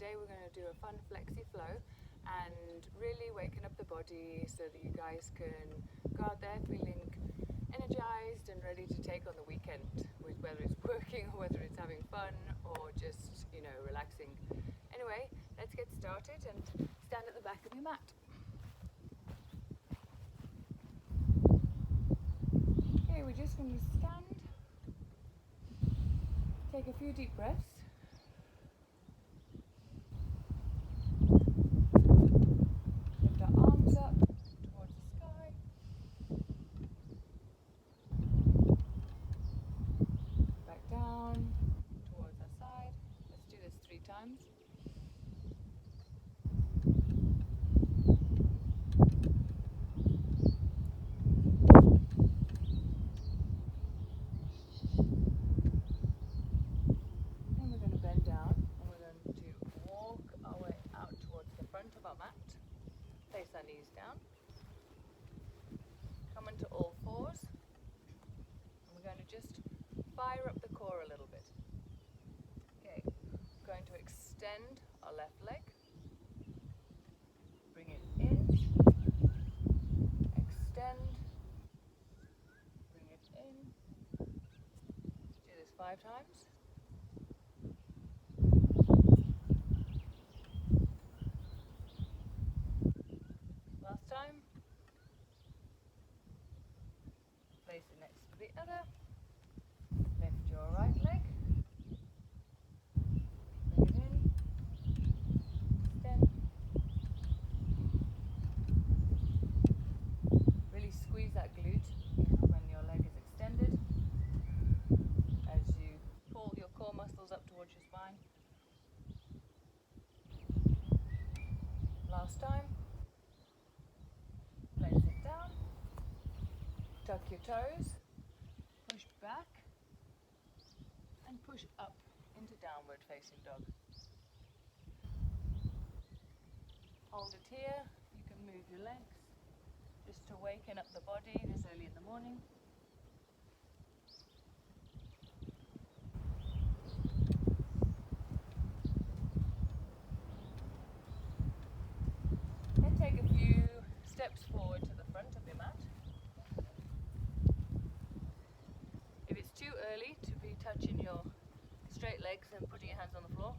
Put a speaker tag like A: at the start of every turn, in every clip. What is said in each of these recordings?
A: today we're going to do a fun flexi flow and really waken up the body so that you guys can go out there feeling energized and ready to take on the weekend, with whether it's working or whether it's having fun or just, relaxing. Anyway, let's get started and stand at the back of your mat. Okay, we're just going to stand, take a few deep breaths. Lift our arms up towards the sky. Back down towards our side. Let's do this 3 times. Place our knees down, come into all fours, and we're going to just fire up the core a little bit. Okay, we're going to extend our left leg, bring it in, extend, bring it in. Do this 5 times. Place it next to the other. Lift your right leg. Bring it in. Extend. Really squeeze that glute when your leg is extended as you pull your core muscles up towards your spine. Last time. Place it down. Tuck your toes, push back and push up into downward facing dog. Hold it here. You can move your legs just to waken up the body this early in the morning. Then take a few steps forward to the front of your mat. Early to be touching your straight legs and putting your hands on the floor,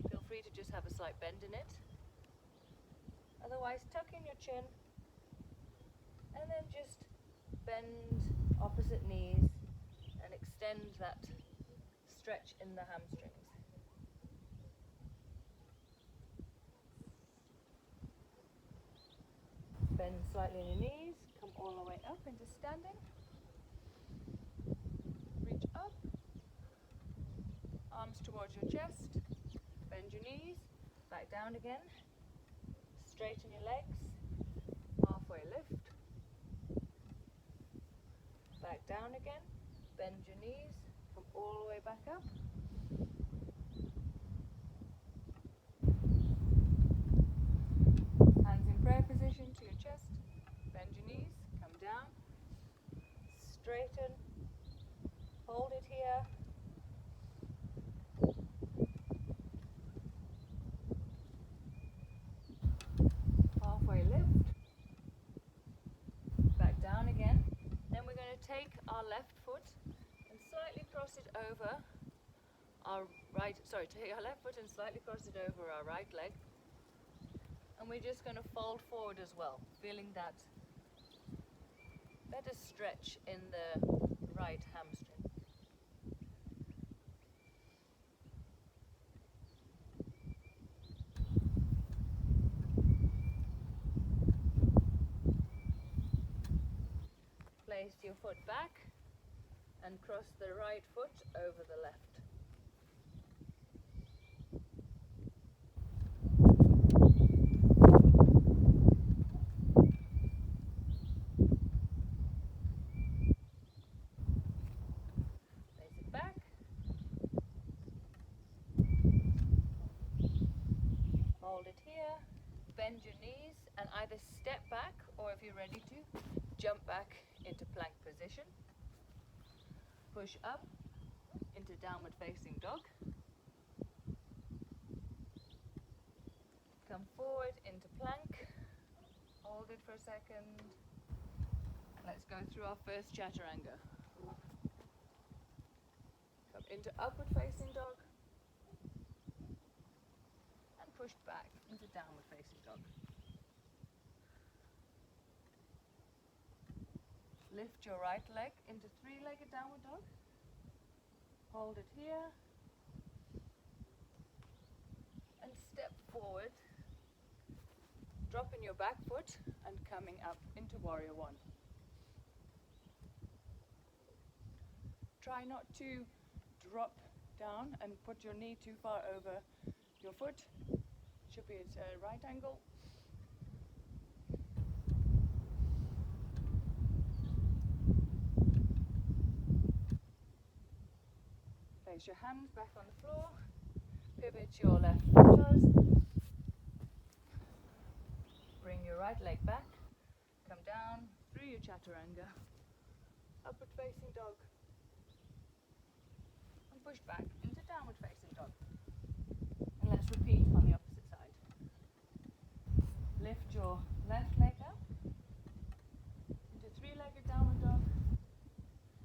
A: feel free to just have a slight bend in it. Otherwise, tuck in your chin and then just bend opposite knees and extend that stretch in the hamstrings. Bend slightly in your knees, come all the way up into standing. Reach up, arms towards your chest, bend your knees, back down again, straighten your legs, halfway lift, back down again, bend your knees, come all the way back up. Hands in prayer position to your chest, bend your knees, come down, straighten. Hold it here. Halfway lift. Back down again. Then we're going to take our left foot and slightly cross it over our take our left foot and slightly cross it over our right leg. And we're just going to fold forward as well, feeling that better stretch in the right hamstring. Place your foot back and cross the right foot over the left. Place it back. Hold it here. Bend your knees and either step back or, if you're ready to, jump back into plank position. Push up into downward facing dog. come forward into plank. Hold it for a second. Let's go through our first chaturanga. Come into upward facing dog and push back into downward facing dog. Lift your right leg into three-legged downward dog. Hold it here and step forward, dropping your back foot and coming up into warrior one. Try not to drop down and put your knee too far over your foot. Should be at a right angle. Place your hands back on the floor. Pivot your left foot toes. Bring your right leg back. Come down through your chaturanga. Upward facing dog. And push back into downward facing dog. And let's repeat on the opposite side. Lift your left leg up into three-legged downward dog.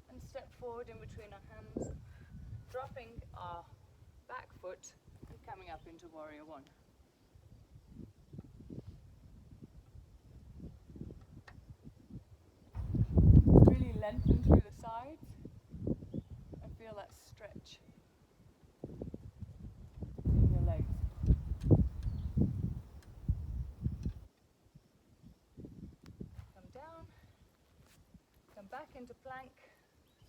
A: And step forward in between our hands, dropping our back foot and coming up into warrior one. Really lengthen through the sides and feel that stretch in your legs. Come down, come back into plank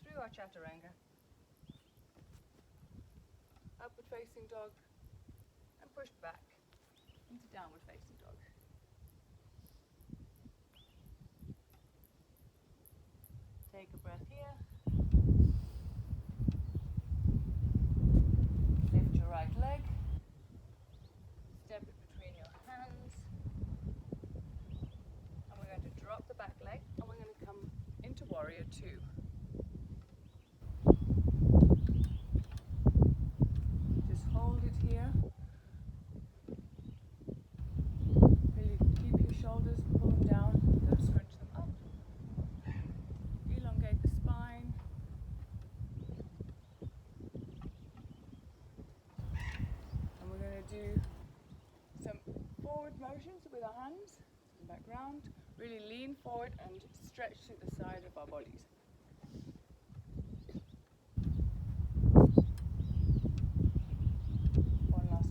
A: through our chaturanga. Upward facing dog and push back into downward facing dog. Take a breath here. Lift your right leg. Step it between your hands. And we're going to drop the back leg and we're going to come into warrior two. Hold it here. Really keep your shoulders, pull them down, don't scrunch them up. Elongate the spine. And we're going to do some forward motions with our hands. Come back round. Really lean forward and stretch to the side of our bodies.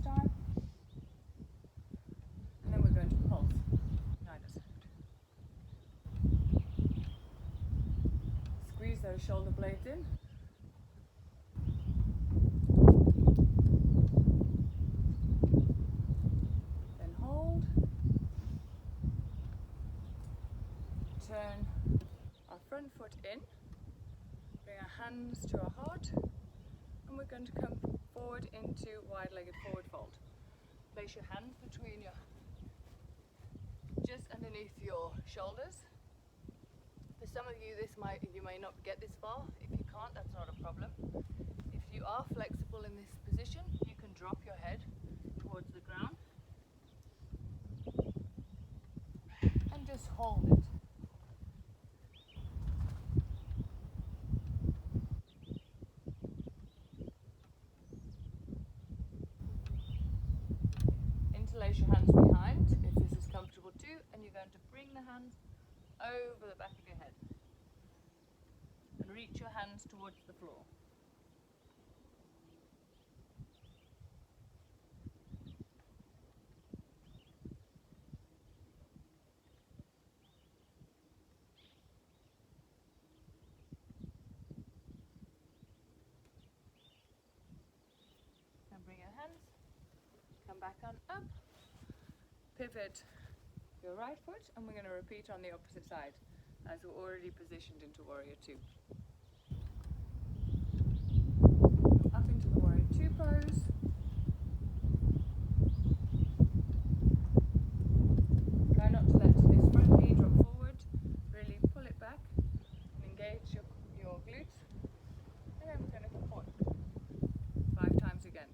A: Time. And then we're going to pulse neither side. Squeeze those shoulder blades in. Then hold. Turn our front foot in. Bring our hands to our heart. And we're going to come forward into wide-legged forward fold. Place your hands between just underneath your shoulders. For some of you, you may not get this far. If you can't, that's not a problem. If you are flexible in this position, you can drop your head towards the ground and just hold it. Interlace your hands behind if this is comfortable too, and you're going to bring the hands over the back of your head and reach your hands towards the floor. Now bring your hands, come back on up, pivot your right foot, and we're going to repeat on the opposite side as we're already positioned into warrior two. Up into the warrior two pose. Try not to let this front knee drop forward, really pull it back and engage your glutes, and then we're going to come forward 5 times again.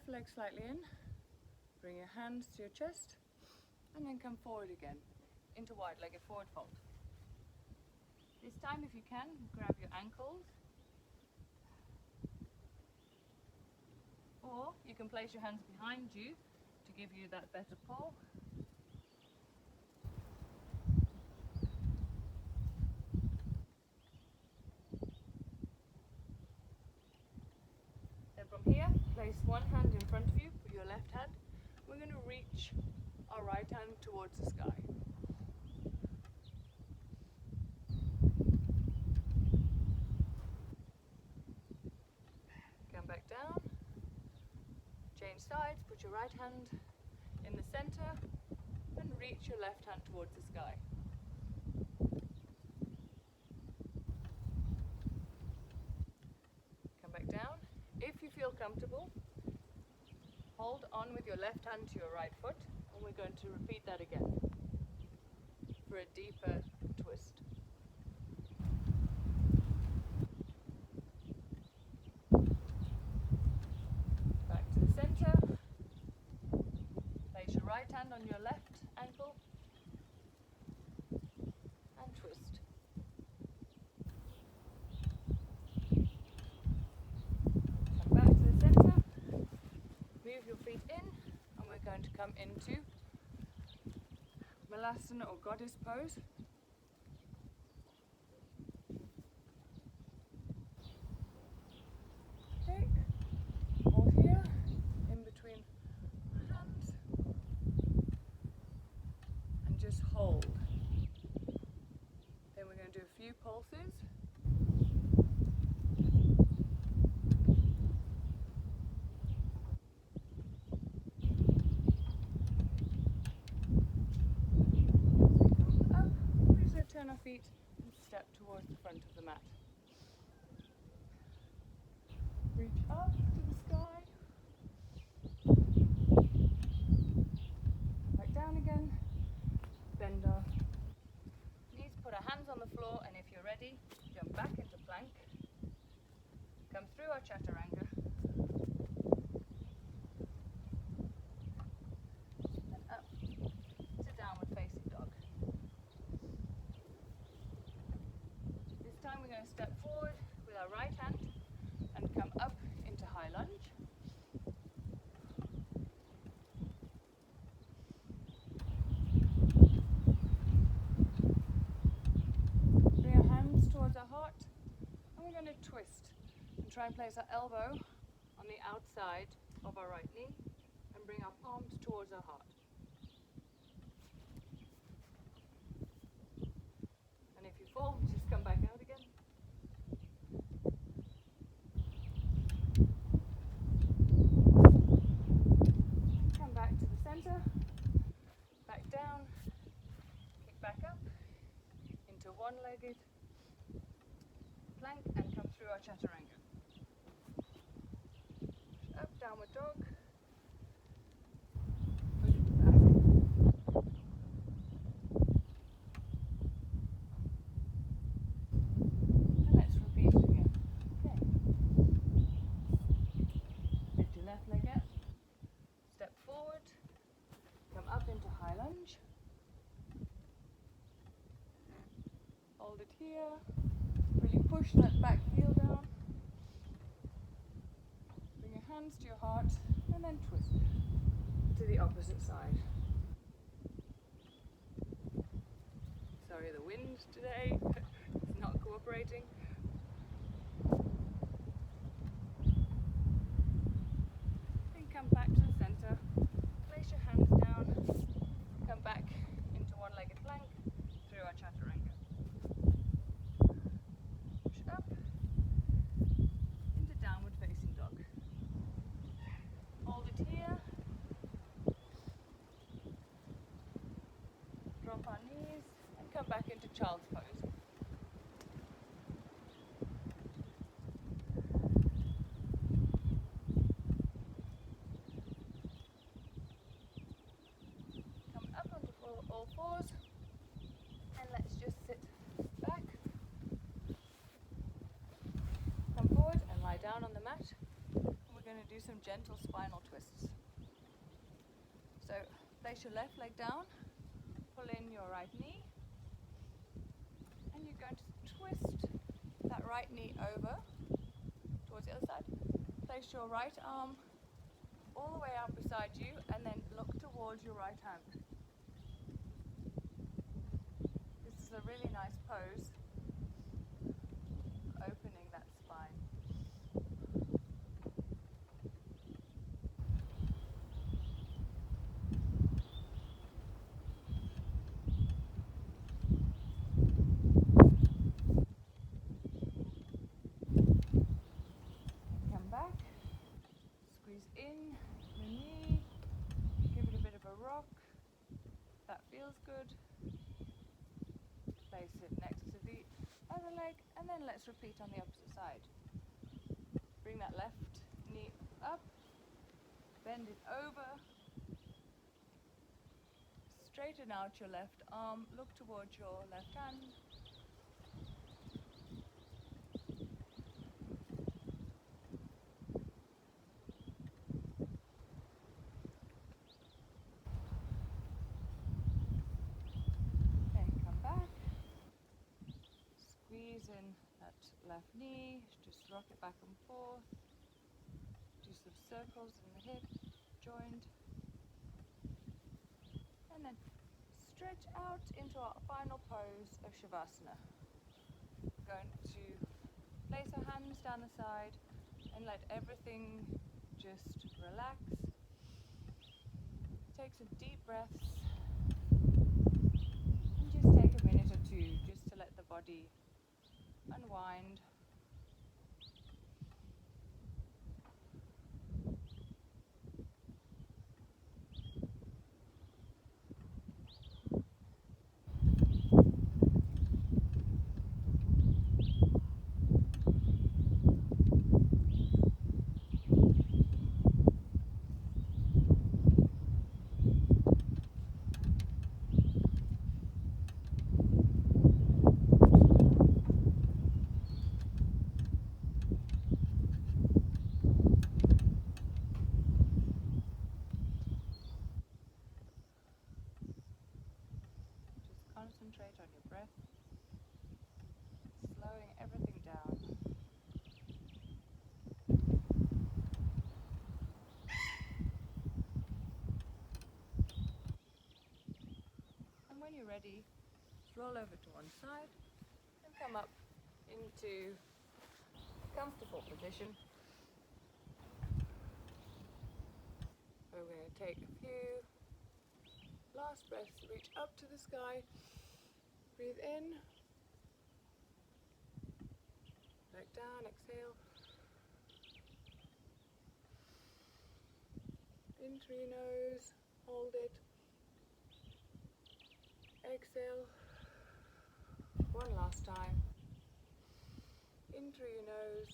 A: left leg slightly in, bring your hands to your chest, and then come forward again into wide-legged forward fold. This time, if you can, grab your ankles, or you can place your hands behind you to give you that better pull. Then from here, place one hand in front of you with your left hand. We're going to reach our right hand towards the sky. Come back down, change sides, put your right hand in the center and reach your left hand towards the sky. Come back down. If you feel comfortable, hold on with your left hand to your right foot, and we're going to repeat that again for a deeper twist. Back to the center. Place your right hand on your left ankle and twist. Come back to the center. Move your feet in, and we're going to come into Malasana or goddess pose. Okay, hold here, in between my hands, and just hold. Then we're going to do a few pulses. Turn our feet and step towards the front of the mat. Reach up to the sky. Back down again. Bend our knees, put our hands on the floor, and if you're ready, jump back into plank. Come through our chaturanga. And up to downward facing dog. We're going to step forward with our right hand and come up into high lunge. Bring our hands towards our heart, and we're going to twist and try and place our elbow on the outside of our right knee and bring our palms towards our heart. And if you fall, just come back out again. Come back to the center, back down, kick back up into one-legged plank and come through our chaturanga. Up, downward dog. Push it back. And let's repeat it again. Okay. Lift your left leg up. Step forward. Come up into high lunge. Hold it here. Really push that back heel down. Bring your hands to your heart and then twist to the opposite side. Sorry, the wind today is not cooperating. Then come back to the center. Place your hands down. Come back into one-legged plank through our chaturanga. Push up into downward facing dog. Hold it here. Drop our knees and come back into child's pose. Come up onto all fours and let's just sit back. Come forward and lie down on the mat. We're going to do some gentle spinal twists. So place your left leg down, pull in your right knee, and you're going to twist that right knee over towards the other side. Place your right arm all the way out beside you and then look towards your right hand. This is a really nice pose, opening that spine. Come back, squeeze in the knee, give it a bit of a rock. That feels good. Place it next to the other leg, and then let's repeat on the opposite side. Bring that left knee up, bend it over, straighten out your left arm, look towards your left hand. In that left knee, just rock it back and forth, do some circles in the hip joint, and then stretch out into our final pose of Shavasana. We're going to place our hands down the side and let everything just relax. Take some deep breaths and just take a minute or two just to let the body unwind. Concentrate on your breath, slowing everything down. And when you're ready, just roll over to one side and come up into a comfortable position. We're going to take a few last breaths, reach up to the sky. Breathe in, back down, exhale. In through your nose, hold it. Exhale. One last time. In through your nose.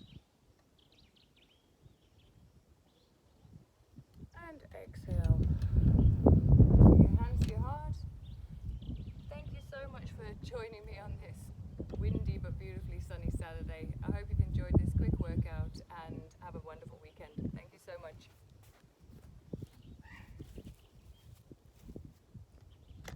A: And exhale. Bring your hands to your heart. Thank you so much for joining me on this windy but beautifully sunny Saturday. I hope you